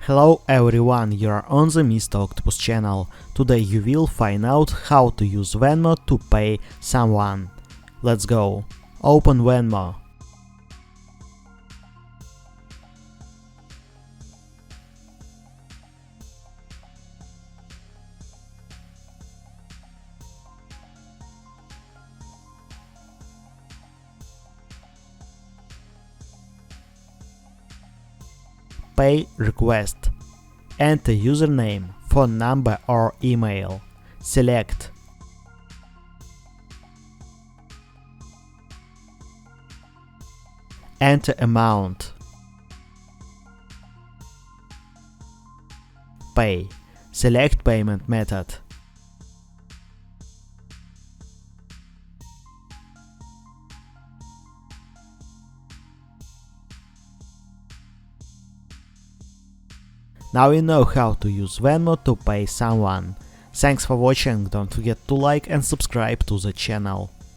Hello everyone, you are on the Mr. Octopus channel. Today you will find out how to use Venmo to pay someone. Let's go. Open Venmo. Pay request. Enter username, phone number or email. Select. Enter amount. Pay. Select payment method. Now you know how to use Venmo to pay someone. Thanks for watching, don't forget to like and subscribe to the channel.